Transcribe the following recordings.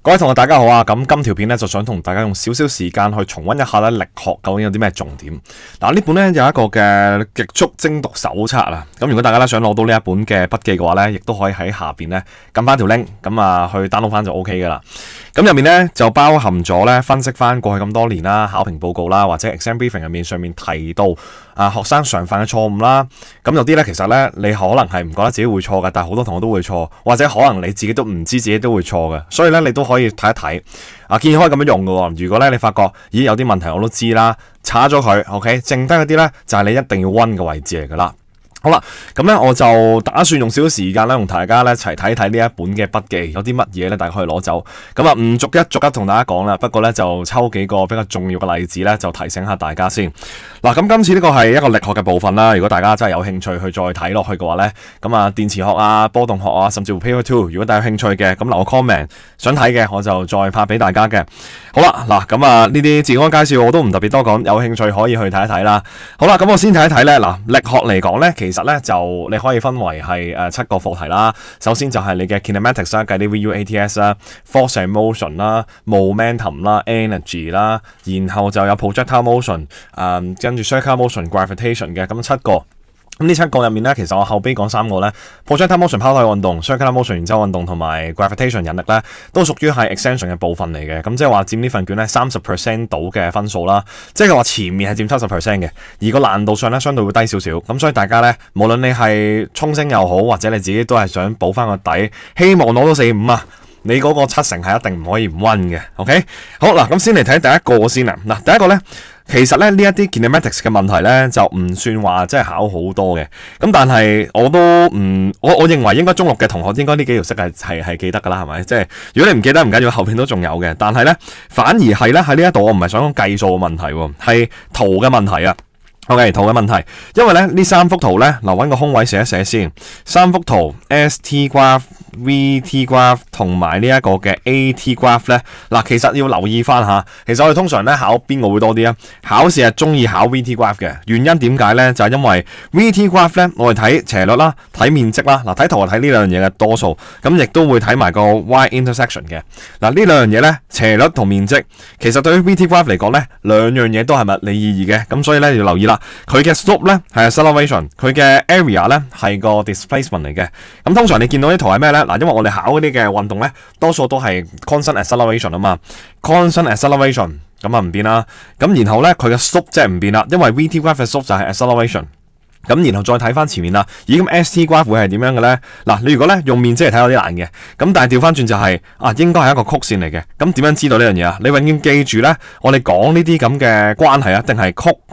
各位同學大家好啊！咁今條片咧就想同大家用少少時間去重溫一下咧力學究竟有啲咩重點。嗱，呢本咧有一個嘅極速精讀手冊啊。咁如果大家咧想攞到呢一本嘅筆記嘅話咧，亦都可以喺下邊咧撳翻條 link，咁啊去 download 翻就 OK 噶啦。咁入面咧就包含咗咧分析翻過去咁多年啦、考評報告啦，或者 exam briefing 入面上面提到學生常犯嘅錯誤啦。咁有啲咧其實咧你可能係唔覺得自己會錯嘅，但係好多同學都會錯，或者可能你自己都唔知自己都會錯嘅，所以咧你都可以睇一睇。建議可以咁樣用嘅。如果咧你發覺咦有啲問題我都知啦，查咗佢 OK， 剩低嗰啲咧就係你一定要溫嘅位置嚟噶啦。好啦，咁咧我就打算用少少時間咧，同大家咧一齊睇睇呢一本嘅筆記有啲乜嘢咧，大家可以攞走。咁啊，唔逐一同大家講啦，不過咧就抽幾個比較重要嘅例子咧，就提醒下大家先。嗱，咁今次呢個係一個力學嘅部分啦。如果大家真係有興趣去再睇落去嘅話咧，咁啊電磁學啊、波動學啊，甚至乎 Paper 2，如果大家有興趣嘅，咁留個 comment， 想睇嘅我就再拍俾大家嘅。好啦，嗱咁啊呢啲自我介紹我都唔特別多講，有興趣可以去睇一睇啦。好啦，咁我先睇一睇咧。嗱，力學嚟講咧，其實咧就你可以分為係7個課題啦。首先就係你嘅 kinematics 啦，計啲 VU、ATS 啦、force and motion 啦、momentum 啦、energy 啦，然後就有 projectile motion，跟住 circular motion、gravitation 嘅，咁7個。咁呢7個入面咧，其實我後邊講3個咧 projectile motion 拋體運動、circular motion 圓周運動同埋 gravitation 引力咧，都屬於係 extension 嘅部分嚟嘅。咁即係話佔呢份卷咧30% 到嘅分數啦，即係話前面係佔70% 嘅，而個難度上咧相對會低少少。咁所以大家咧，無論你係沖星又好，或者你自己都係想補翻個底，希望攞到4-5啊！你嗰個70%係一定唔可以唔溫嘅 ，OK？ 好嗱，咁先嚟睇第一個先啊。嗱，第一個咧，其實咧呢一啲 kinematics 嘅問題咧就唔算話真係考好多嘅。咁但係我都我認為應該中六嘅同學應該呢幾條式係記得㗎啦，係咪？即係如果你唔記得唔緊要，後邊都仲有嘅。但係咧反而係咧喺呢一度我唔係想講計數嘅問題喎，係圖嘅問題啊。OK， 圖嘅問題，因為咧呢3幅圖咧，留揾個空位寫一寫先。3幅圖 ST graph、VT graph 同埋呢一個嘅 AT graph 咧，嗱其實要留意翻下。其實我哋通常咧考邊個會多啲啊？考試係中意考 VT graph 嘅，原因點解咧？就係因為 VT graph 咧，我哋睇斜率啦，睇面積啦，嗱睇圖係睇呢兩樣嘢嘅多數，咁亦都會睇埋個 Y intersection 嘅。嗱呢兩樣嘢咧，斜率同面積，其實對於 VT graph 嚟講咧，兩樣嘢都係物理意義嘅，咁所以咧要留意啦。佢嘅 slope 咧係 acceleration， 佢嘅 area 咧係個 displacement 嚟嘅。咁通常你見到啲圖係咩咧？嗱，因為我哋考嗰啲嘅運動咧，多數都係 constant acceleration 啊嘛 ，constant acceleration 咁啊唔變啦。咁然後咧佢嘅 slope 即係唔變啦，因為 VT graph 嘅 slope 就係 acceleration。咁然後再睇翻前面啦，咦咁 ST graph 會係點樣嘅咧？嗱，你如果咧用面積嚟睇有啲難嘅，咁但係調翻轉就係應該係一個曲線嚟嘅。咁點樣知道呢樣嘢啊？你永遠記住咧，我哋講呢啲咁嘅關係一定係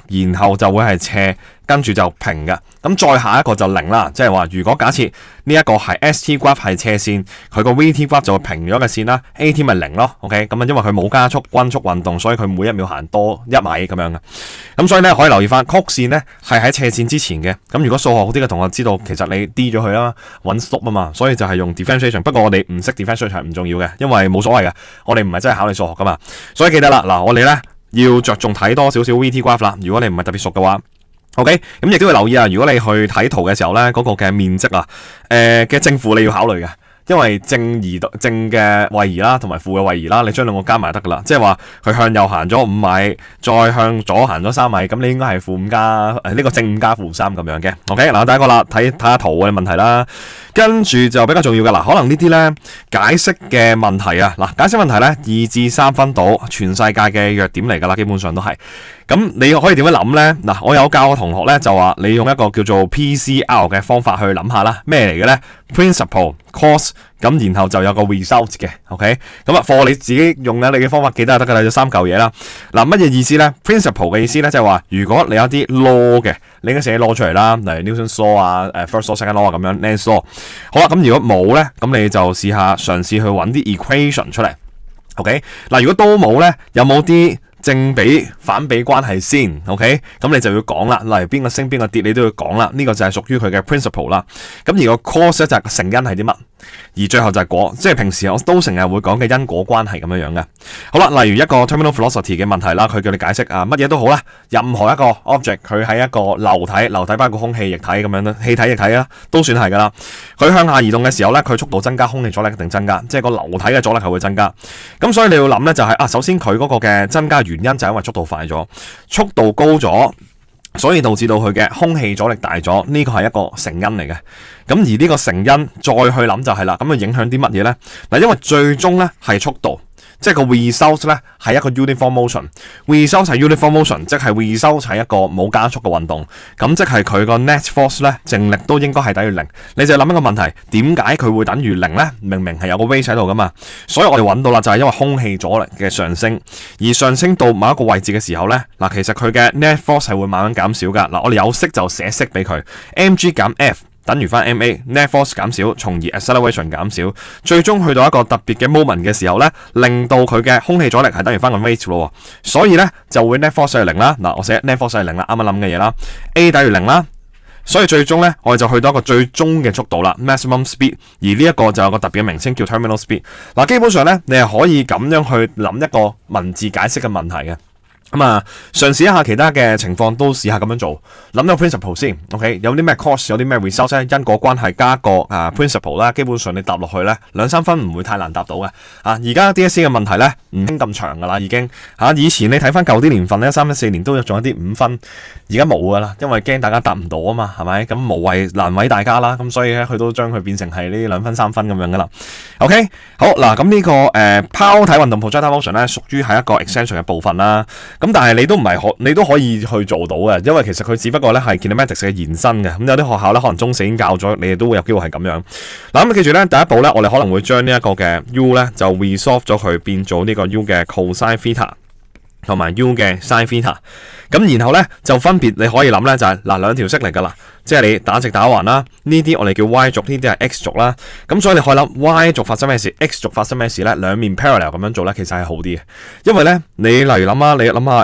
曲，然後就會係斜，跟住就平嘅。咁再下一個就0啦，即係話如果假設呢一個係 ST graph 係斜線，佢個 VT graph 就會平咗嘅線啦 ，AT 咪0咯 ，OK？ 咁因為佢冇加速均速運動，所以佢每1秒行多1米咁樣嘅。咁所以咧可以留意翻曲線咧係喺斜線之前嘅。咁如果數學好啲嘅同學知道，其實你 D 咗佢啦，揾 slope 啊嘛，所以就係用 differentiation。不過我哋唔識 differentiation 係唔重要嘅，因為冇所謂嘅，我哋唔係真係考你數學噶嘛。所以記得啦，嗱我哋咧要着重睇多少少 VT graph 啦。如果你唔係特別熟嘅話。OK， 咁亦都要留意啊！如果你去睇圖嘅時候咧，嗰個嘅面積啊，嘅正負你要考慮嘅，因為正嘅位移啦，同埋負嘅位移啦，你將兩個加埋得噶啦。即係話佢向右行咗5米，再向左行咗3米，咁你應該係負5加呢個正5加負3咁樣嘅。OK， 嗱第一個啦，睇下圖嘅問題啦，跟住就比較重要噶啦，可能呢啲咧解釋嘅問題啊，嗱解釋問題咧2至3分到，全世界嘅弱點嚟噶啦，基本上都係。咁你可以點樣諗咧？嗱，我有教個同學咧就話你用一個叫做 PCR 嘅方法去諗下啦，咩嚟嘅咧 ？Principle、cause， 咁然後就有個 result 嘅 ，OK？ 咁啊，課你自己用咧你嘅方法記得就得噶啦，有3嚿嘢啦。嗱，乜嘢意思咧 ？Principle 嘅意思咧就係話，如果你有啲 law 嘅，你應該寫 law 出嚟啦，例如 Newton's law 啊、first law、second law 咁樣 Nernst law。好啦，咁如果冇咧，咁你就嘗試去揾啲 equation 出嚟。OK， 嗱，如果都冇咧，有冇啲正比反比關係先 ，OK？ 咁你就要講啦，例如邊個升邊個跌，你都要講啦。呢個就係屬於佢嘅 principle 啦。咁而個 cause 咧就係個成因係啲乜，而最後就係果，即係平時我都成日會講嘅因果關係咁樣嘅。好啦，例如一個 terminal velocity 嘅問題啦，佢叫你解釋啊，乜嘢都好啦，任何一個 object 佢喺一個流體包括空氣、液體咁樣啦，氣體、液體啦，都算係噶啦。佢向下移動嘅時候咧，佢速度增加，空氣阻力一定增加，即係個流體嘅阻力係會增加。咁所以你要諗咧就係首先佢嗰個嘅增加原因就係因為速度快咗，速度高咗，所以導致到佢嘅空氣阻力大咗，呢個係一個成因嚟嘅。咁而呢個成因再去諗就係啦，咁影響啲乜嘢呢？嗱，因為最終咧係速度。即係個 result 咧係一個 uniform motion，result 係 uniform motion， 即係 result 係一個冇加速嘅運動，咁即係佢個 net force 咧淨力都應該係等於零。你就諗一個問題，點解佢會等於零咧？明明係有個 weight 喺度噶嘛，所以我哋揾到啦，就係因為空氣阻力嘅上升，而上升到某一個位置嘅時候咧，嗱，其實佢嘅 net force 係會慢慢減少噶。嗱，我哋有式就寫式俾佢 ，mg 減 f。等於翻 ma，net force 減少，從而 acceleration 減少，最終去到一個特別嘅 moment 嘅時候咧，令到佢嘅空氣阻力係等於翻個 weight 咯，所以咧就會 net force 係零啦。嗱，我寫 net force 係零啦，啱啱諗嘅嘢啦 ，a 等於零啦，所以最終咧我哋就去到一個最終嘅速度啦 ，maximum speed， 而呢一個就有個特別嘅名稱叫 terminal speed。嗱，基本上咧你係可以咁樣去諗一個文字解釋嘅問題嘅。咁啊，嘗試一下其他嘅情況都試下咁樣做，諗到 principle 先 ，OK？ 有啲咩 cause， 有啲咩 result 咧？因果關係加個principle 啦，基本上你答落去咧2-3分唔會太難答到嘅。而家 DSE 嘅問題咧唔興咁長噶啦，已經以前你睇翻舊啲年份咧，13、14年都有仲有啲5分，而家冇噶啦，因為驚大家答唔到啊嘛，係咪？咁無謂難為大家啦，咁所以咧佢都將佢變成係呢2分3分咁樣噶啦。OK， 好嗱，咁呢個拋體運動 projectile motion 咧屬於係一個 extension 嘅部分啦。咁但係你都可以去做到嘅，因為其實佢只不過咧係 kinematics 嘅延伸嘅。咁有啲學校咧可能中四已經教咗，你哋都會有機會係咁樣。嗱，咁記住咧，第一步咧，我哋可能會將呢一個嘅 u 咧就 resolve 咗佢，變做呢個 u 嘅 cosine theta 同埋 u 嘅 sin theta。咁然後咧就分別你可以諗咧就係兩條式嚟噶啦。即係你打直打橫啦，呢啲我哋叫 y 軸，呢啲係 x 軸啦。咁所以你可以諗 y 軸發生咩事 ，x 軸發生咩事咧？兩面 parallel 咁樣做咧，其實係好啲嘅。因為咧，你例如諗下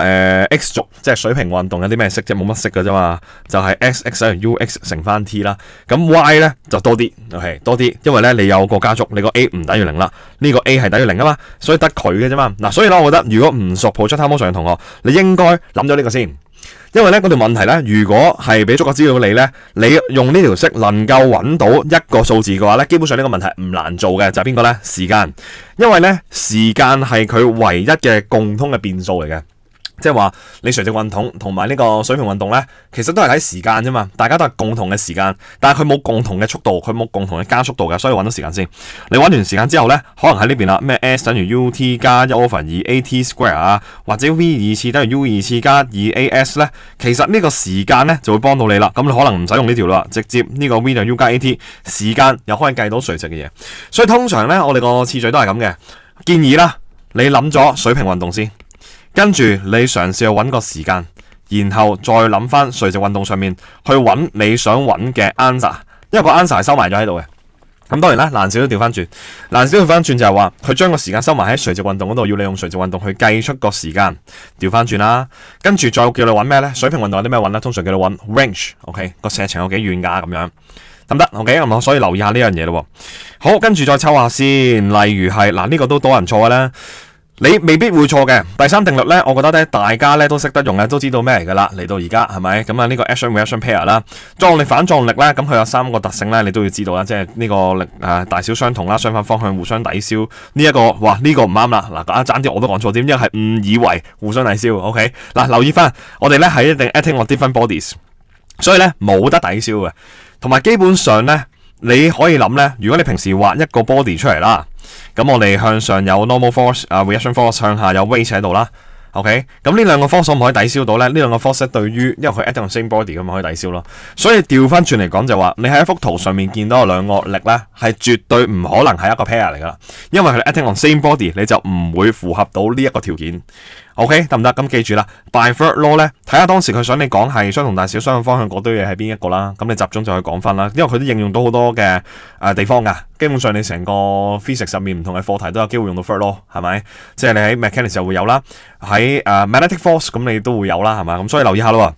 ，x 軸即係水平運動有啲咩式啫？冇乜式噶啫嘛，就係 x 等於 ux 乘翻 t 啦。咁 y 咧就多啲 ，OK 多啲，因為咧你有個加速，你個 a 唔等於0啦，呢個 a 係等於0啊嘛，所以得佢嘅啫嘛。嗱，所以咧，我覺得如果唔熟 projectile motion嘅同學，你應該諗咗呢個先。因為咧嗰條問題咧，如果係俾足個資料你咧，你用呢條式能夠揾到一個數字嘅話咧，基本上呢個問題唔難做嘅，就係邊個咧？時間，因為咧時間係佢唯一嘅共通嘅變數嚟嘅。即係話你垂直運動同埋呢個水平運動咧，其實都係睇時間啫嘛，大家都係共同嘅時間，但係佢冇共同嘅速度，佢冇共同嘅加速度嘅，所以揾到時間先。你揾完時間之後咧，可能喺呢邊啦，咩 s 等於 ut 加1/2at square 啊，或者 v 2次等於u 2次加 2as 咧，其實呢個時間咧就會幫到你啦。咁你可能唔使用呢條啦，直接呢個 v 等於 u 加 at 時間又可以計到垂直嘅嘢。所以通常咧，我哋個次序都係咁嘅。建議啦，你諗咗水平運動先。跟住你嘗試去揾個時間，然後再諗翻垂直運動上面去揾你想揾嘅 answer， 因為個 answer 係收埋咗喺度嘅。咁當然啦，難少少調翻轉，就係話佢將個時間收埋喺垂直運動嗰度，要你用垂直運動去計出個時間，調翻轉啦。跟住再叫你揾咩呢？水平運動有啲咩揾呢？通常叫你揾 range，OK， 個射程有幾遠㗎咁樣，得唔得 ？OK， 咁所以留意下呢樣嘢咯。好，跟住再抽下先，例如係嗱呢個都多人錯嘅啦。你未必會錯嘅。第三定律咧，我覺得咧大家咧都識得用嘅，都知道咩嚟噶啦。嚟到而家係咪咁啊？呢個 action reaction pair 啦，撞力反撞力咧，咁佢有3個特性咧，你都要知道啦。即係呢個力大小相同啦，相反方向互相抵消。呢一個哇，呢個唔啱啦。嗱，爭啲我都講錯添，因為係誤以為互相抵消。OK， 嗱，留意翻我哋咧係一定 acting on different bodies，所以咧冇得抵消嘅。同埋基本上咧，你可以諗咧，如果你平時畫一個 body 出嚟啦。咁我哋向上有 normal force reaction force， 向下有 weight 喺度啦。OK， 咁呢兩個 force 可唔可以抵消到咧？呢兩個 force 對於因為佢 acting on same body 咁可以抵消咯。所以調翻轉嚟講就話，你喺一幅圖上面見到有兩個力咧，係絕對唔可能係一個 pair 嚟噶啦，因為佢 acting on same body， 你就唔會符合到呢一個條件。OK 得唔得？咁記住啦 ，by third law 咧，睇下當時佢想你講係相同大小、相同方向嗰堆嘢係邊一個啦。咁你集中就去講翻啦，因為佢都應用到好多嘅地方噶。基本上你成個 physics 入面唔同嘅課題都有機會用到 third law， 係咪？即係你喺 mechanics 就會有啦，喺magnetic force 咁你都會有啦，係嘛？咁所以留意下咯。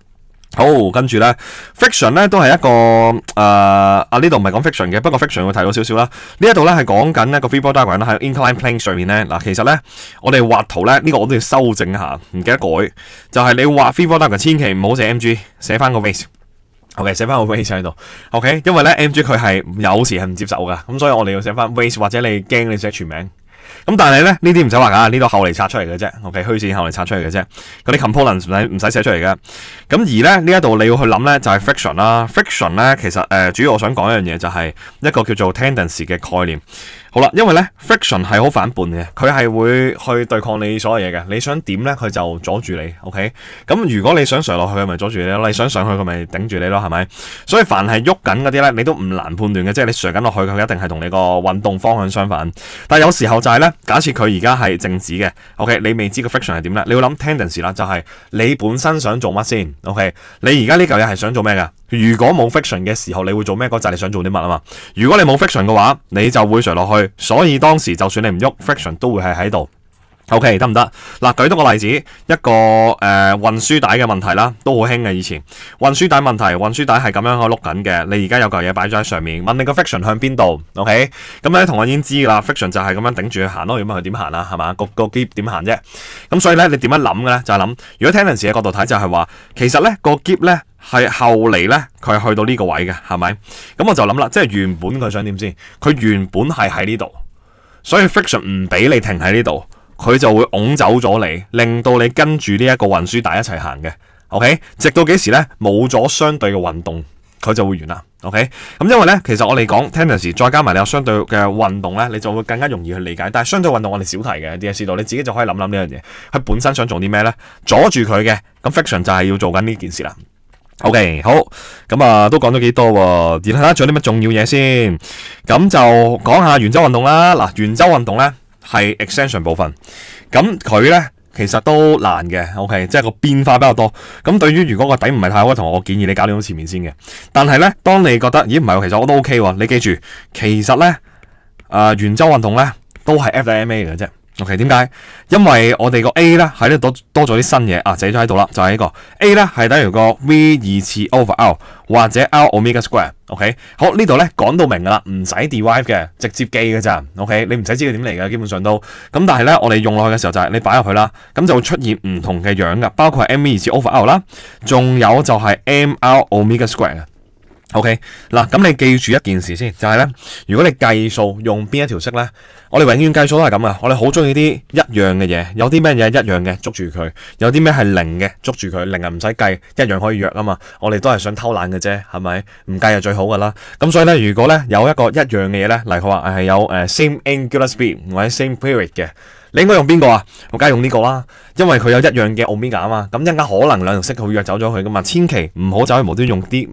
好，跟住咧 friction 咧都係一個呢度唔係講 friction 嘅，不過 friction 會提到少少啦。呢一度咧係講緊一個 free body diagram 喺 inclined plane 上面咧。嗱，其實咧我哋畫圖咧呢個我都要修正一下，唔記得改。就係你畫 free body diagram 千祈唔好寫 mg， 寫翻個 race。OK， 寫翻個 race 喺度。OK， 因為咧 mg 佢係有時係唔接受噶，咁所以我哋要寫翻 race， 或者你驚你寫全名。咁但係咧呢啲唔使畫噶，呢度後嚟拆出嚟嘅啫。OK， 虛線後嚟拆出嚟嘅啫，嗰啲 components 唔使寫出嚟嘅。咁而咧呢一度你要去諗咧就係 friction 啦。friction 咧其實主要我想講一樣嘢就係一個叫做 tendency 嘅概念。好啦，因為咧 friction 係好反叛嘅，佢係會去對抗你所有嘢嘅。你想點咧，佢就阻住你。OK， 咁如果你想上落去，佢咪阻住你咯；你想上去，佢咪頂住你咯，係咪？所以凡係喐緊嗰啲咧，你都唔難判斷嘅，即係你上緊落去，佢一定係同你個運動方向相反。但係有時候就係咧，假設佢而家係靜止嘅 ，OK， 你未知個 friction 係點咧，你要諗 tendency 啦，就係你本身想做乜先 ？OK， 你而家呢嚿嘢係想做咩㗎？如果冇 friction 嘅時候，你會做咩？嗰就係你想做啲乜啊嘛。如果你冇 friction 嘅話，你就會垂落去。所以當時就算你唔喐 ，friction 都會係喺度。OK， 得唔得？嗱，舉多個例子，一個運輸帶嘅問題啦，都好興嘅以前。運輸帶問題，運輸帶係咁樣去碌緊嘅。你而家有嚿嘢擺咗喺上面，問你個 friction 向邊度 ？OK， 咁咧同學已經知啦 ，friction 就係咁樣頂住佢行咯。咁佢點行啊？係嘛？個喼點行啫？咁所以咧，你點樣諗嘅咧？就係諗，如果 tendency 嘅角度睇，就係話，其實咧個喼咧係後嚟咧佢係去到呢個位嘅，係咪？咁我就諗啦，即係原本佢想點先？佢原本係喺呢度，所以 friction 唔俾你停喺呢度。佢就會拱走咗你，令到你跟住呢一個運輸帶一齊行嘅 ，OK？ 直到幾時咧？冇咗相對嘅運動，佢就會完啦 ，OK？ 咁因為咧，其實我哋講 tendency， 再加埋你有相對嘅運動咧，你就會更加容易去理解。但係相對運動我哋少提嘅 DSE 度，你自己就可以諗諗呢樣嘢。佢本身想做啲咩咧？阻住佢嘅，咁 friction 就係要做緊呢件事啦。OK， 好，咁都講咗幾多喎？然後睇下仲有啲乜重要嘢先，咁就講下圓周運動啦。嗱，圓周運動咧。係 extension 部分，咁佢咧其實都難嘅 ，OK， 即係個變化比較多。咁對於如果個底唔係太好嘅同學，我建議你搞掂好前面先嘅。但係咧，當你覺得咦唔係喎，其實我都 OK 喎，你記住，其實咧圓周運動咧都係 F 等於 ma 嘅啫。OK， 點解？因為我哋個 A 咧喺呢度多咗啲新嘢啊，寫咗喺度啦，就係呢個 A 咧係等於個 V 二次 over R 或者 R omega square。OK， 好，呢度咧講到明噶啦，唔使 derive 嘅，直接記嘅咋。OK， 你唔使知佢點嚟嘅，基本上都咁。但係咧，我哋用落去嘅時候就係你擺入去啦，咁就會出現唔同嘅樣噶，包括係 M 二次 over R 啦，仲有就係 MR omega square 嘅。OK， 嗱，咁你記住一件事先，就係咧，如果你計數用邊一條式咧，我哋永遠計數都係咁噶，我哋好中意啲一樣嘅嘢，有啲咩嘢一樣嘅捉住佢，有啲咩係零嘅捉住佢，零係唔使計，一樣可以約啊嘛，我哋都係想偷懶嘅啫，係咪？唔計就最好噶啦。咁所以咧，如果咧有一個一樣嘅嘢咧，例如佢話係有same angular speed 或者 same period 嘅。你應該用邊個啊？我梗係用呢個啦，因為佢有一樣嘅 omega 啊嘛，咁一陣間可能兩條式會約走咗佢噶嘛，千祈唔好走去無端用啲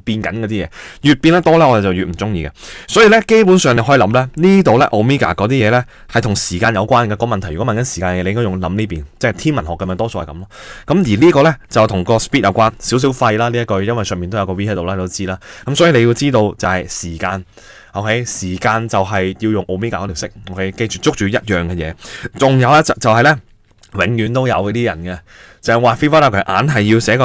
變緊嗰啲嘢，越變得多咧，我哋就越唔中意嘅。所以咧，基本上你可以諗咧，呢度咧 omega 嗰啲嘢咧係同時間有關嘅。個問題如果問緊時間嘅，你應該用諗呢邊，即係天文學嘅咪多數係咁咯。咁而呢個咧就同個 speed 有關，少少廢啦呢一句，因為上面都有個 v 喺度啦，你都知啦。咁所以你要知道就係時間。OK， 時間就係要用 omega 嗰條式。OK， 記住捉住一樣嘅嘢。仲有一就係咧，永遠都有嗰啲人嘅，就係話 free body 佢硬係要寫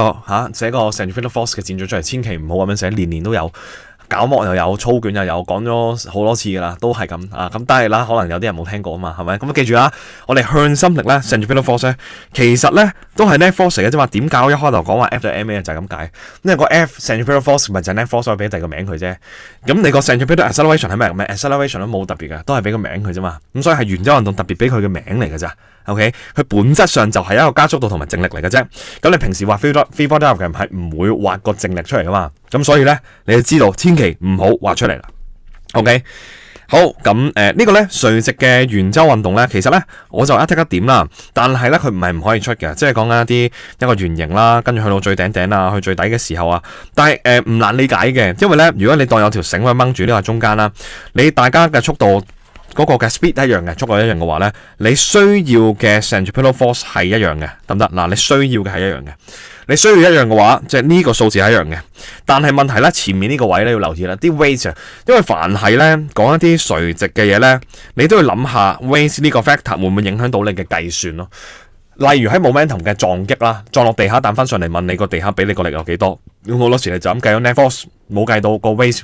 個 centrifugal force 嘅箭嘴出嚟，千祈唔好咁樣寫，年年都有。搞模又有，操卷又有，講咗好多次噶啦，都係咁啊。咁但係啦，可能有啲人冇聽過啊嘛，係咪？咁記住啦，我哋向心力咧 centrifugal force 咧，其實咧都係 net force 嚟嘅啫嘛。點解我一開頭講話 F 對 ma 就係咁解？因為個 F centrifugal force 咪就係 net force，所以俾第二個名佢啫。咁你個 centrifugal acceleration 係咩？acceleration 都冇特別嘅，都係俾個名佢啫嘛。咁所以係圓周運動特別俾佢嘅名嚟嘅咋。OK， 佢本質上就係一個加速度同埋靜力嚟嘅啫。咁你平時畫 free body diagram 係唔會畫個靜力出嚟噶嘛？咁所以咧，你就知道千祈唔好畫出嚟啦。OK， 好，咁呢個咧垂直嘅圓周運動咧，其實咧我就一剔一點啦。但係咧佢唔係唔可以出嘅，即係講緊一個圓形啦，跟住去到最頂啊，去最底嘅時候啊。但係唔難理解嘅，因為咧如果你當有條繩去掹住呢個中間啦，你大家嘅速度嗰個嘅 speed 一樣嘅，速度一樣嘅話咧，你需要嘅 centripetal force 係一樣嘅，得唔得？嗱，你需要嘅係一樣嘅，你需要一樣嘅話，即係呢個數字係一樣嘅。但係問題咧，前面呢個位咧要留意啦，啲 weight 啊，因為凡係咧講一啲垂直嘅嘢咧，你都要諗下 weight 呢個 factor 會唔會影響到你嘅計算咯。例如喺 momentum 嘅撞擊啦，撞落地下彈翻上嚟，問你個地下俾你個力有幾多？咁好多時你就咁計咗 net force，冇計到個 weight。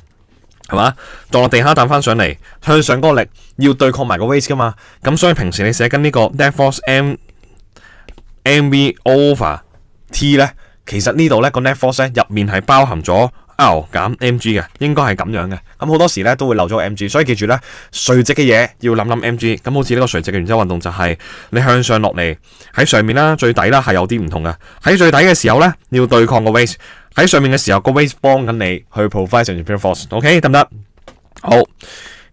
係嘛？撞落地下彈翻上嚟，向上嗰個力要對抗埋個 weight 噶嘛？咁所以平時你寫緊呢個 net force mv over t 咧，其實呢度咧個 net force 咧入面係包含咗 R 減 mg 嘅，應該係咁樣嘅。咁好多時咧都會漏咗 mg， 所以記住咧垂直嘅嘢要諗諗 mg。咁好似呢個垂直嘅原則運動就係你向上落嚟喺上面啦，最底啦係有啲唔同嘅。喺最底嘅時候咧要對抗個 weight。喺上面嘅時候，個 weight 幫緊你去 provide centripetal force，OK 得唔得？好，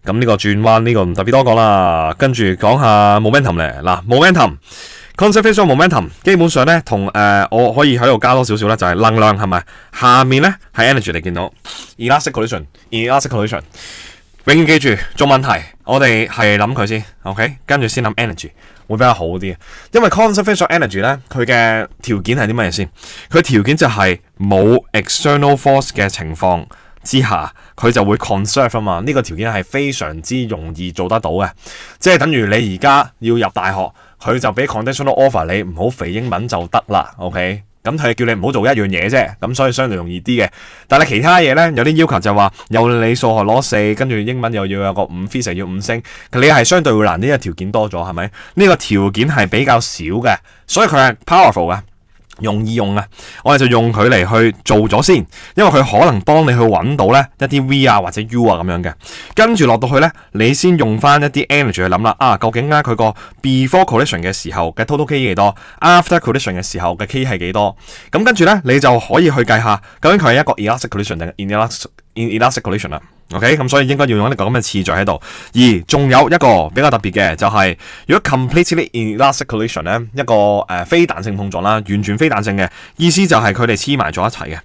咁呢個轉彎呢個唔特別多講啦，跟住講下 momentum 咧。嗱 momentum，conservation momentum 基本上咧同我可以喺度加多少少咧，就係能量係咪？下面咧係 energy 你見到 elastic collision，永遠記住做問題，我哋係諗佢先 ，OK， 跟住先諗 energy 會比較好啲，因為 conservation energy 咧佢嘅條件係啲乜嘢先？佢條件就係冇 external force 嘅情況之下，佢就會 conserve 啊嘛。呢個條件係非常之容易做得到嘅，即係等於你而家要入大學，佢就俾 conditional offer 你唔好肥英文就得啦 ，OK。咁佢叫你唔好做一樣嘢啫，咁所以相對容易啲嘅。但係其他嘢咧，有啲要求就話，有你數學攞4，跟住英文又要有個5，physics 要5星，你係相對會難啲嘅條件多咗，係咪？呢個條件係比較少嘅，所以佢係 powerful 嘅。容易用啊，我哋就用佢嚟去做咗先，因為佢可能幫你去揾到咧一啲 V 啊或者 U 啊咁樣嘅，跟住落到去咧，你先用翻一啲 energy 去諗啦，究竟咧佢個 before collision 嘅時候嘅 total K 幾多 ，after collision 嘅時候嘅 K 係幾多，咁跟住咧你就可以去計下究竟佢係一個 elastic collision 定 inelastic collision 啦。OK， 咁所以應該要用一個咁嘅次序喺度。而仲有一個比較特別嘅就係、是，如果 completely inelastic collision 咧，一個非彈性碰撞啦，完全非彈性嘅意思就係佢哋黐埋咗一齊嘅。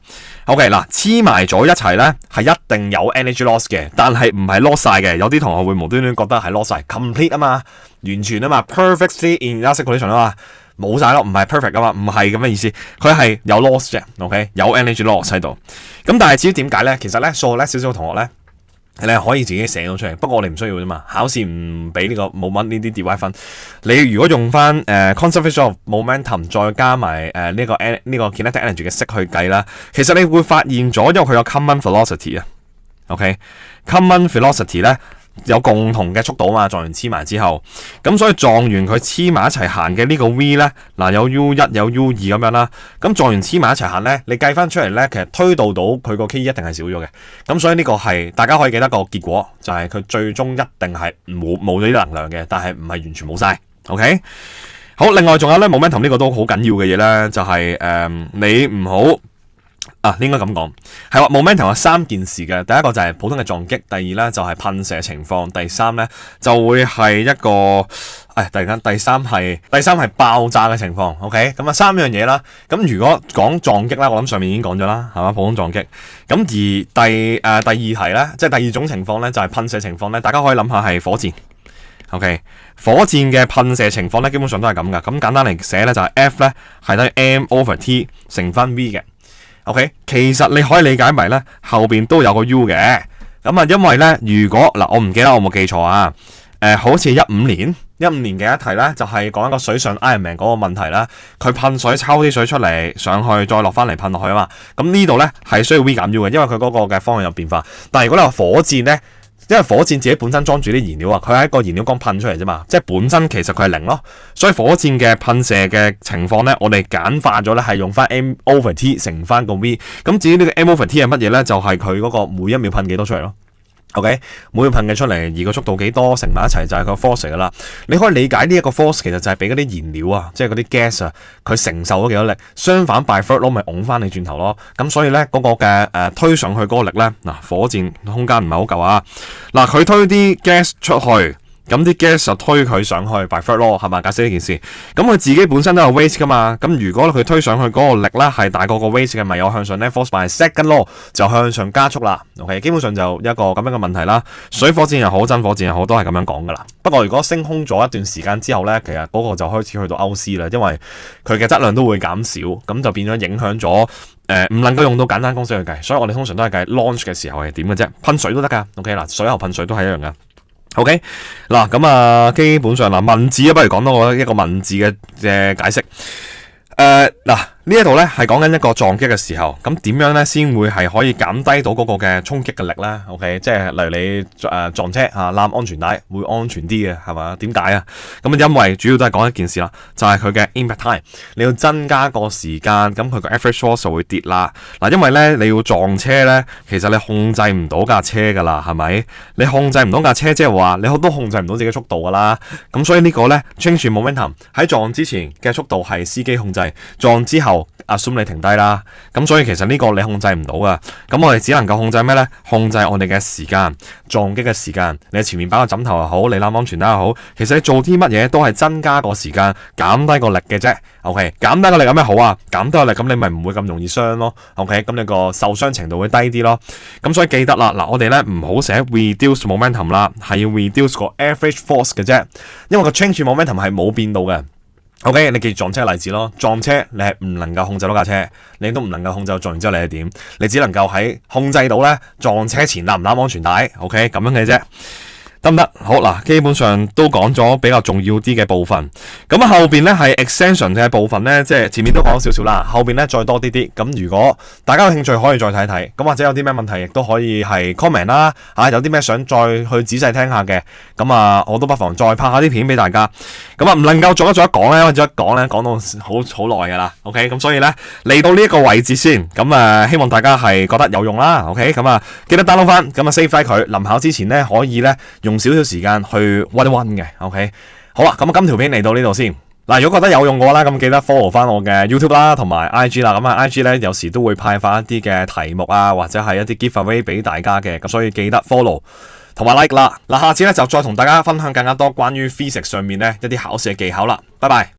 OK， 嗱，黐埋咗一齊咧係一定有 energy loss 嘅，但係唔係 loss 晒嘅。有啲同學會無端端覺得係 loss 晒 complete 啊嘛，完全啊嘛 ，perfectly inelastic collision 啊嘛。冇晒咯，唔係 perfect 啊嘛，唔係咁嘅意思，佢係有 loss 嘅 ，OK， 有 energy loss 喺度。咁但係至於點解咧？其實咧數學叻少少嘅同學咧，你係可以自己寫到出嚟，不過我哋唔需要啫嘛。考試唔俾呢個冇乜呢啲 DY 分。你如果用翻conservation of momentum 再加埋呢個 kinetic energy 嘅式去計啦，其實你會發現咗，因為佢有 common velocity 啊 ，OK，common velocity 咧。有共同嘅速度嘛，撞完黐埋之後，咁所以撞完佢黐埋一齊行嘅呢個 V 咧，嗱有 U1 有 U2 咁樣啦，咁撞完黐埋一齊行咧，你計翻出嚟咧，其實推導到佢個 K 一定係少咗嘅，咁所以呢個係大家可以記得個結果，就係佢最終一定係冇咗啲能量嘅，但係唔係完全冇晒 ，OK？ 好，另外仲有咧 momentum 呢個都好緊要嘅嘢咧，就係你唔好。應該咁講，係話 momentum 有3件事嘅，第一個就係普通嘅撞擊，第二咧就係噴射情況，第三咧就會係一個，第三係爆炸嘅情況 ，OK， 咁3樣嘢啦。咁如果講撞擊啦，我諗上面已經講咗啦，係嘛，普通撞擊。咁而第二題咧，即係第二種情況咧，就係噴射情況咧，大家可以諗下係火箭。OK， 火箭嘅噴射情況咧，基本上都係咁噶。咁簡單嚟寫咧，就係 F 咧係等於 M over T 乘翻 V 嘅。OK， 其實你可以理解為咧後邊都有個 U 嘅，咁啊，因為咧如果我唔記得我冇記錯啊，好似15年嘅一題咧，就係講一個水上 Ironman 嗰個問題啦，佢噴水抽啲水出嚟上去，再落翻嚟噴落去啊嘛，咁呢度咧係需要 V 減 U 嘅，因為佢嗰個嘅方向有變化，但係如果你話火箭咧。因為火箭自己本身裝住啲燃料啊，佢係一個燃料缸噴出嚟啫嘛，即係本身其實佢係0咯，所以火箭嘅噴射嘅情況咧，我哋簡化咗咧係用翻 M over T 乘翻個 V， 咁至於呢個 M over T 係乜嘢咧？就係佢嗰個每一秒噴幾多出嚟咯。OK， 每秒噴嘅出嚟，而個速度幾多乘埋一齊就係個 force 噶啦。你可以理解呢一個 force 其實就係俾嗰啲燃料啊，即係嗰啲 gas 啊，佢承受咗幾多力。相反 by third law 咪拱翻你轉頭咯。咁所以咧嗰個嘅推上去嗰個力咧，嗱火箭空間唔係好夠啊。嗱佢推啲 gas 出去，咁啲 gas 就推佢上去 by third law 係嘛，解釋呢件事。咁佢自己本身都有 weight 噶嘛，咁如果佢推上去嗰個力咧係大過個 weight 嘅，咪有向上 net force by second law 就向上加速啦。OK， 基本上就一個咁樣嘅問題啦。水火箭又好，真火箭又好，都係咁樣講噶啦。不過如果升空咗一段時間之後咧，其實嗰個就開始去到歐絲啦，因為佢嘅質量都會減少，咁就變咗影響咗唔能夠用到簡單公式去計，所以我哋通常都係計 launch 嘅時候係點嘅啫，噴水都得噶。OK 嗱，水喉噴水都係一樣噶。OK 嗱，咁啊，基本上嗱，文字不如講多一個文字嘅解釋。嗱，呢一度咧係講緊一個撞擊嘅時候，咁點樣咧先會係可以減低到嗰個嘅衝擊嘅力咧 ？OK， 即係例如你撞車攬安全帶會安全啲嘅係嘛？點解啊？咁因為主要都係講一件事啦，就係佢嘅 impact time， 你要增加個時間，咁佢個 average force 就會跌啦。嗱，因為咧你要撞車咧，其實你控制唔到架車噶啦，係咪？你控制唔到架車，即係話你都控制唔到自己速度噶啦。咁所以呢個咧 change momentum 喺撞之前嘅速度係司機控制，撞之後assume 你停低啦，咁所以其實呢個你控制唔到噶，咁我哋只能夠控制咩呢？控制我哋嘅時間，撞擊嘅時間。你喺前面擺個枕頭又好，你攬安全帶又好，其實你做啲乜嘢都係增加個時間，減低個力嘅啫。OK， 減低個力有咩好啊？減低個力咁你咪唔會咁容易傷咯。OK， 咁你個受傷程度會低啲咯。咁所以記得啦，嗱，我哋咧唔好寫 reduce momentum 啦，係要 reduce 個 average force 嘅啫，因為個 change momentum 係冇變到嘅。OK， 你記住撞車例子咯，撞車你係唔能夠控制到架車，你都唔能夠控制到撞完之後你係點，你只能夠喺控制到咧撞車前攬唔攬安全帶 ，OK 咁樣嘅啫。得唔得？好嗱，基本上都講咗比較重要啲嘅部分。咁後邊咧係 extension 嘅部分咧，即係前面都講少少啦，後邊咧再多啲啲。咁如果大家有興趣可以再睇睇，咁或者有啲咩問題亦都可以係 comment 啦。有啲咩想再去仔細聽下嘅，咁我都不妨再拍下啲片俾大家。咁唔能夠逐一講咧，或者講咧講到好耐噶啦。OK， 咁所以咧嚟到呢一個位置先，咁希望大家係覺得有用啦。OK，咁記得 download 翻，咁save 低佢，臨考之前咧可以咧用少少時間去溫一溫嘅 ，OK， 好啦，咁今條片嚟到呢度先。嗱，如果覺得有用嘅話咧，咁記得 follow 翻我嘅 YouTube 啦，同埋 IG 啦。咁IG 咧有時都會派發一啲嘅題目或者係一啲 giveaway 俾大家嘅，咁所以記得 follow 同埋 like 啦。嗱，下次咧就再同大家分享更加多關於 physics 上面咧一啲考試嘅技巧啦。拜拜。